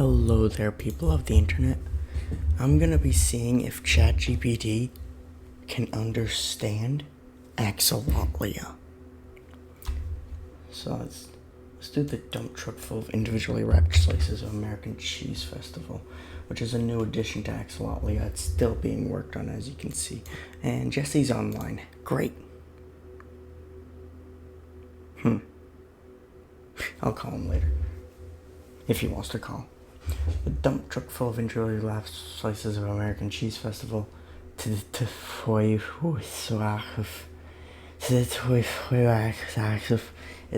Hello there, people of the internet. I'm gonna be seeing if ChatGPT can understand Axolotlia. So let's do the dump truck full of individually wrapped slices of American Cheese Festival, which is a new addition to Axolotlia. It's still being worked on, as you can see. And Jesse's online. Great. I'll call him later, if he wants to call. The dump truck full of individually wrapped slices of American Cheese Festival is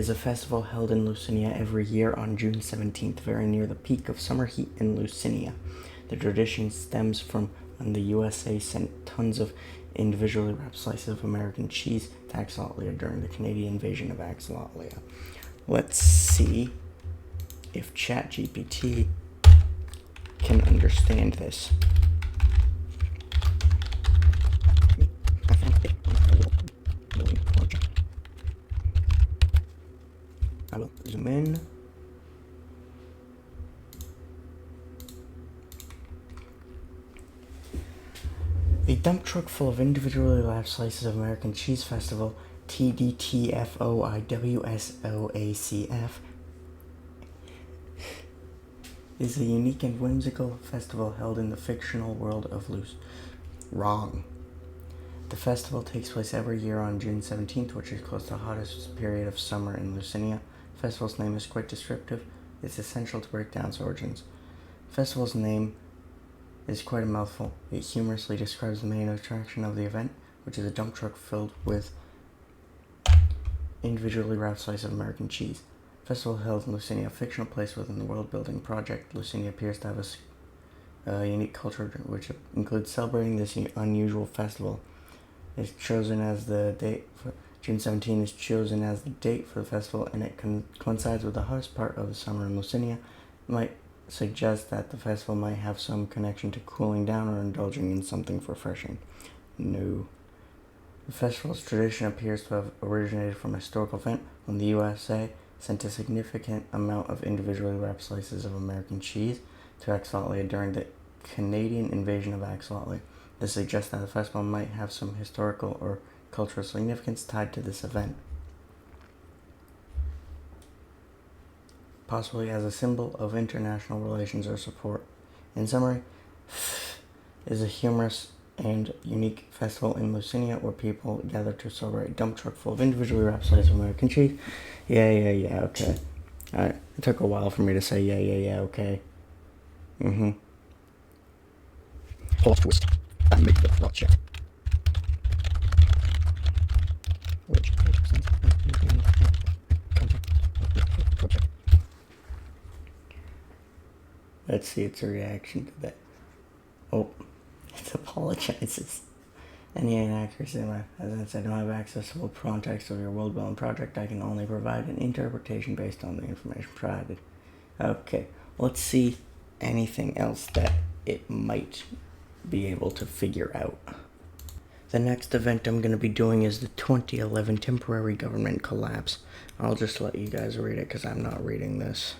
a festival held in Lucinia every year on June 17th, very near the peak of summer heat in Lucinia. The tradition stems from when the USA sent tons of individually wrapped slices of American cheese to Axolotlia during the Canadian invasion of Axolotlia. Let's see if ChatGPT can understand this. I will zoom in. A dump truck full of individually wrapped slices of American Cheese Festival, TDTFOIWSOACF, is a unique and whimsical festival held in the fictional world of Wrong. The festival takes place every year on June 17th, which is close to the hottest period of summer in Lucinia. The festival's name is quite descriptive. It's essential to break down its origins. The festival's name is quite a mouthful. It humorously describes the main attraction of the event, which is a dump truck filled with individually wrapped slices of American cheese. Festival held in Lucinia, a fictional place within the world-building project. Lucinia appears to have a unique culture which includes celebrating this unusual festival. It's chosen as the date for June 17 is chosen as the date for the festival, and it coincides with the hottest part of the summer in Lucinia. It might suggest that the festival might have some connection to cooling down or indulging in something refreshing. No. The festival's tradition appears to have originated from a historical event when the USA sent a significant amount of individually wrapped slices of American cheese to Axolotlia during the Canadian invasion of Axolotlia. This suggests that the festival might have some historical or cultural significance tied to this event, possibly as a symbol of international relations or support. In summary, is a humorous and unique festival in Lucinia where people gather to celebrate a dump truck full of individually wrapped slices of American cheese. Yeah, okay. Alright, it took a while for me to say yeah, okay. Plot twist. I make the plot check. Let's see its reaction to that. Oh, it apologizes. Any inaccuracy in my, as I said, I don't have access to the context of your world-building project. I can only provide an interpretation based on the information provided. Okay, let's see anything else that it might be able to figure out. The next event I'm going to be doing is the 2011 temporary government collapse. I'll just let you guys read it because I'm not reading this.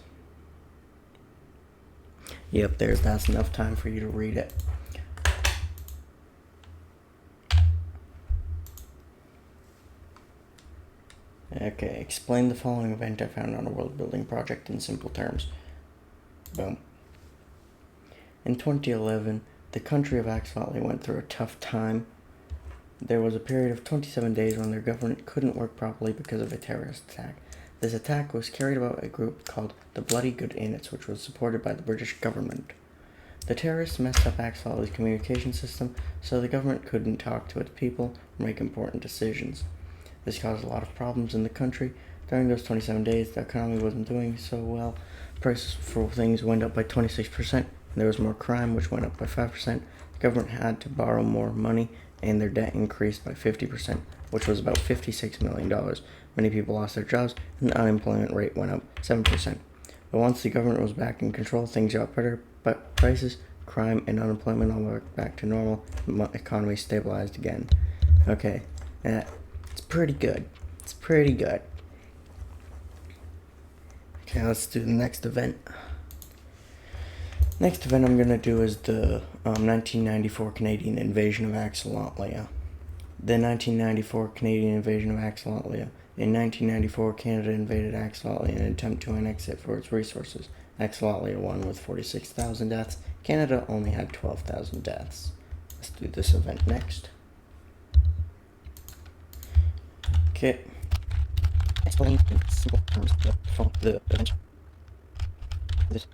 Yep, that's enough time for you to read it. Okay, explain the following event I found on a world-building project in simple terms. Boom. In 2011, the country of Axolotlia went through a tough time. There was a period of 27 days when their government couldn't work properly because of a terrorist attack. This attack was carried out by a group called the Bloody Good Innits, which was supported by the British government. The terrorists messed up Axolotlia's communication system, so the government couldn't talk to its people or make important decisions. This caused a lot of problems in the country. During those 27 days, the economy wasn't doing so well. Prices for things went up by 26%, and there was more crime, which went up by 5%. The government had to borrow more money, and their debt increased by 50%, which was about $56 million. Many people lost their jobs, and the unemployment rate went up 7%. But once the government was back in control, things got better, but prices, crime, and unemployment all went back to normal. The economy stabilized again. Okay, it's pretty good. Okay, let's do the next event. Next event I'm going to do is the 1994 Canadian invasion of Axolotlia. The 1994 Canadian invasion of Axolotlia. In 1994, Canada invaded Axolotlia in an attempt to annex it for its resources. Axolotlia won with 46,000 deaths. Canada only had 12,000 deaths. Let's do this event next. Okay. Explain in simple terms the event. This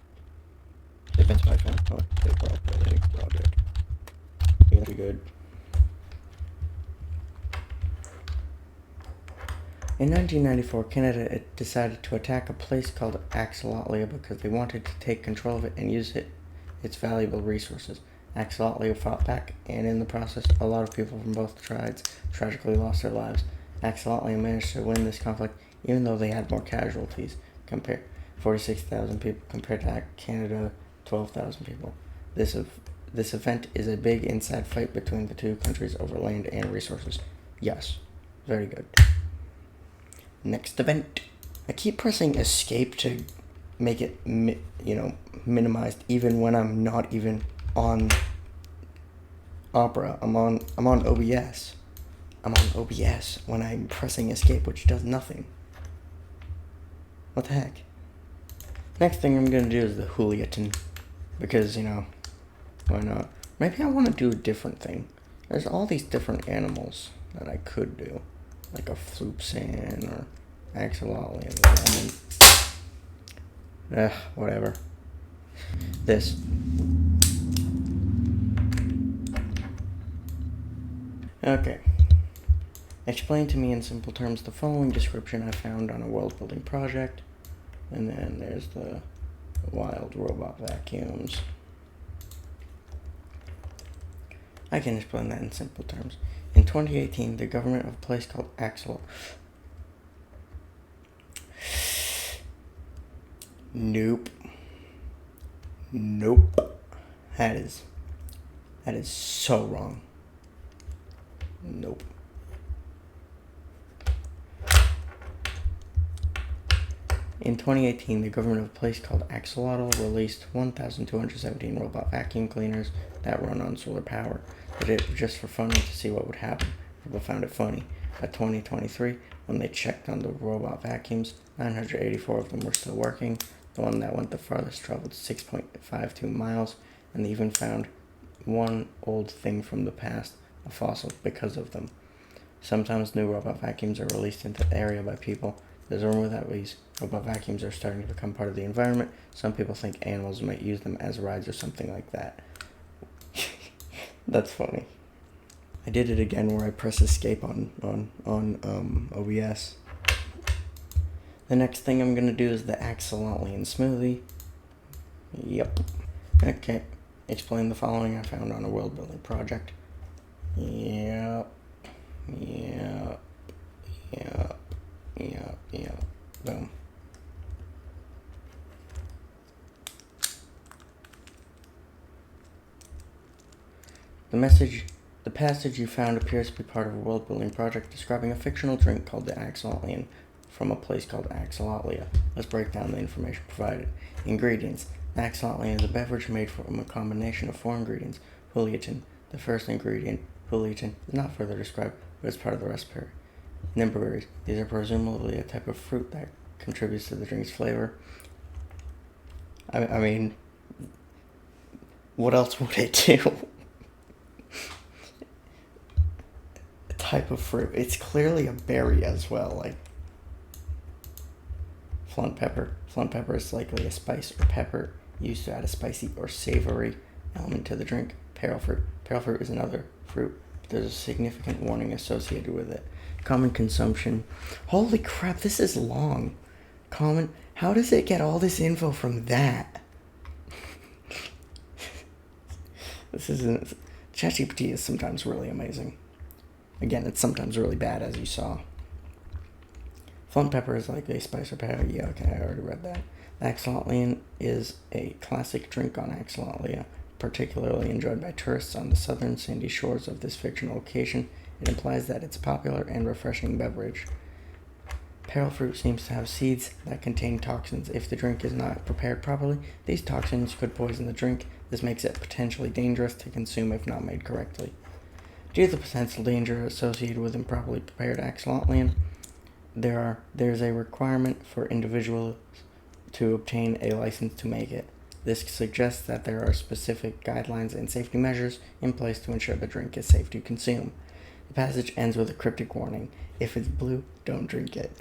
event I found on the world building project. Very good. In 1994, Canada decided to attack a place called Axolotlia because they wanted to take control of it and use its valuable resources. Axolotlia fought back, and in the process, a lot of people from both tribes tragically lost their lives. Axolotlia managed to win this conflict, even though they had more casualties, 46,000 people compared to Canada, 12,000 people. This event is a big inside fight between the two countries over land and resources. Yes, very good. Next event. I keep pressing escape to make it, minimized, even when I'm not even on Opera. I'm on OBS. I'm on OBS when I'm pressing escape, which does nothing. What the heck? Next thing I'm gonna do is the Axolotlian, because why not? Maybe I want to do a different thing. There's all these different animals that I could do, like a floopsan or Axolotlian. Whatever. This. Okay. Explain to me in simple terms the following description I found on a world building project. And then there's the wild robot vacuums. I can explain that in simple terms. In 2018, the government of a place called Axolotlia. Nope. That is so wrong. Nope. In 2018, the government of a place called Axolotl released 1,217 robot vacuum cleaners that run on solar power. They did it just for fun to see what would happen. People found it funny. By 2023, when they checked on the robot vacuums, 984 of them were still working. The one that went the farthest traveled 6.52 miles, and they even found one old thing from the past, a fossil, because of them. Sometimes new robot vacuums are released into the area by people. There's a rumor that these robot vacuums are starting to become part of the environment. Some people think animals might use them as rides or something like that. That's funny. I did it again where I press escape on OBS. The next thing I'm gonna do is the Axolotlian smoothie. Yep. Okay. Explain the following I found on a world building project. Yep. Boom. The passage you found appears to be part of a world-building project describing a fictional drink called the Axolotlian from a place called Axolotlia. Let's break down the information provided. Ingredients. The Axolotlian is a beverage made from a combination of 4 ingredients. Axolotlian. The first ingredient, Axolotlian, is not further described, but it's part of the recipe. Nimberberries. These are presumably a type of fruit that contributes to the drink's flavor. I mean, what else would it do? A type of fruit. It's clearly a berry as well, like flint pepper. Flint pepper is likely a spice or pepper used to add a spicy or savory element to the drink. Pearl fruit. Pearl fruit is another fruit, but there's a significant warning associated with it. Common consumption. Holy crap, this is long. How does it get all this info from that? ChatGPT is sometimes really amazing. Again, it's sometimes really bad, as you saw. Flint pepper is likely a spice or pepper. Yeah, okay, I already read that. Axolotlian is a classic drink on Axolotlia, particularly enjoyed by tourists on the southern sandy shores of this fictional location. It implies that it's a popular and refreshing beverage. Pearl fruit seems to have seeds that contain toxins. If the drink is not prepared properly, these toxins could poison the drink. This makes it potentially dangerous to consume if not made correctly. Due to the potential danger associated with improperly prepared Axolotlian, there's a requirement for individuals to obtain a license to make it. This suggests that there are specific guidelines and safety measures in place to ensure the drink is safe to consume. The passage ends with a cryptic warning. If it's blue, don't drink it.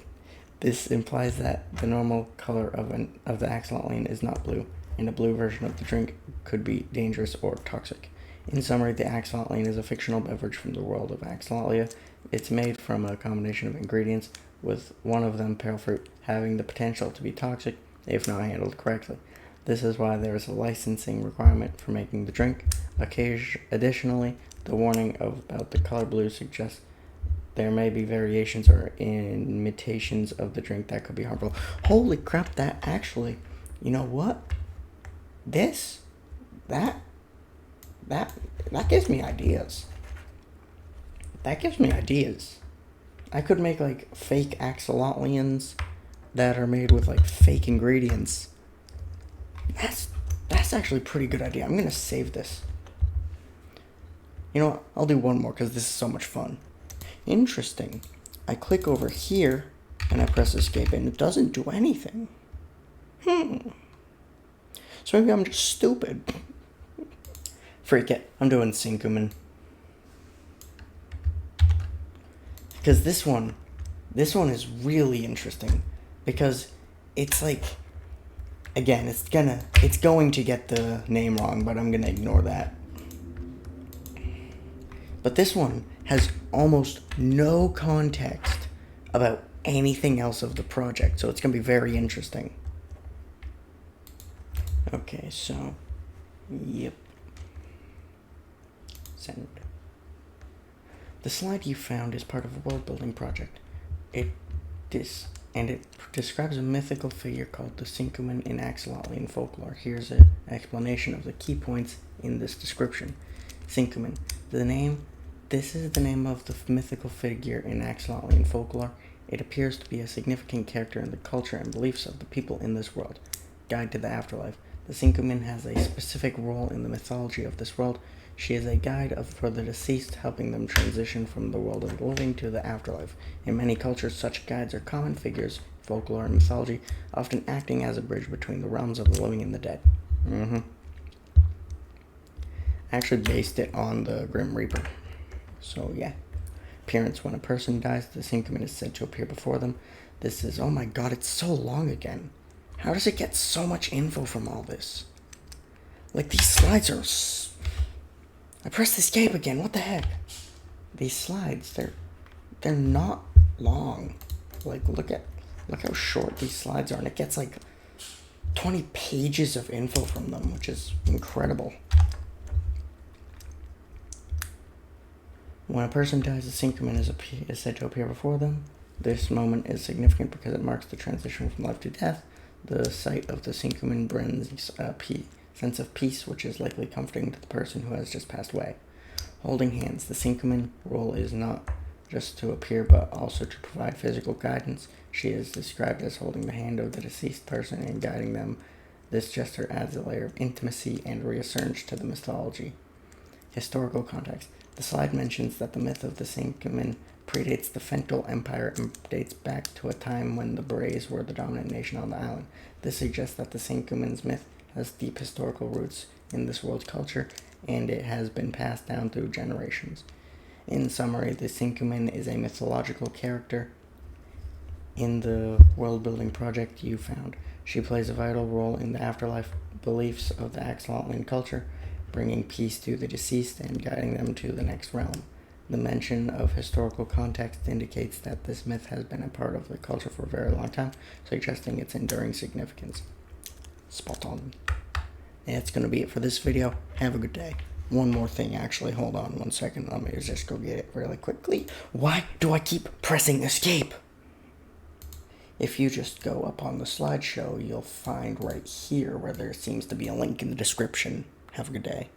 This implies that the normal color of the Axolotlian is not blue, and a blue version of the drink could be dangerous or toxic. In summary, the Axolotlian is a fictional beverage from the world of Axolotlia. It's made from a combination of ingredients, with one of them, pearl fruit, having the potential to be toxic if not handled correctly. This is why there is a licensing requirement for making the drink. Additionally, the warning about the color blue suggests there may be variations or imitations of the drink that could be harmful. Holy crap, that actually, you know what? That gives me ideas. That gives me ideas. I could make like fake Axolotlians that are made with like fake ingredients. That's actually a pretty good idea. I'm gonna save this. You know what? I'll do one more because this is so much fun. Interesting. I click over here and I press escape and it doesn't do anything. So maybe I'm just stupid. Freak it. I'm doing Syncumen. Because this one is really interesting. Because it's like, again, it's going to get the name wrong, but I'm gonna ignore that. But this one has almost no context about anything else of the project, so it's going to be very interesting. Okay, so, yep. Send. The slide you found is part of a world-building project. It describes a mythical figure called the Syncumen in Axolotlian folklore. Here's an explanation of the key points in this description. Syncumen. This is the name of the mythical figure in Axolotlian folklore. It appears to be a significant character in the culture and beliefs of the people in this world. Guide to the afterlife. The Syncumen has a specific role in the mythology of this world. She is a guide for the deceased, helping them transition from the world of the living to the afterlife. In many cultures, such guides are common figures, folklore and mythology, often acting as a bridge between the realms of the living and the dead. I actually based it on the Grim Reaper. So yeah. Appearance. When a person dies, the Syncumen is said to appear before them. This is, oh my god, it's so long again. How does it get so much info from all this? Like, these slides are... I pressed escape again, what the heck? These slides, they're not long. Like, look how short these slides are, and it gets like 20 pages of info from them, which is incredible. When a person dies, the Syncumen is said to appear before them. This moment is significant because it marks the transition from life to death. The sight of the Syncumen brings a sense of peace, which is likely comforting to the person who has just passed away. Holding hands. The Syncumen role is not just to appear, but also to provide physical guidance. She is described as holding the hand of the deceased person and guiding them. This gesture adds a layer of intimacy and reassurance to the mythology. Historical context. The slide mentions that the myth of the Syncumen predates the Fental Empire and dates back to a time when the Brays were the dominant nation on the island. This suggests that the Syncumen's myth has deep historical roots in this world's culture, and it has been passed down through generations. In summary, the Syncumen is a mythological character in the world-building project you found. She plays a vital role in the afterlife beliefs of the Axolotlian culture, bringing peace to the deceased and guiding them to the next realm. The mention of historical context indicates that this myth has been a part of the culture for a very long time, suggesting its enduring significance. Spot on. That's going to be it for this video. Have a good day. One more thing, actually. Hold on 1 second. Let me just go get it really quickly. Why do I keep pressing escape? If you just go up on the slideshow, you'll find right here where there seems to be a link in the description. Have a good day.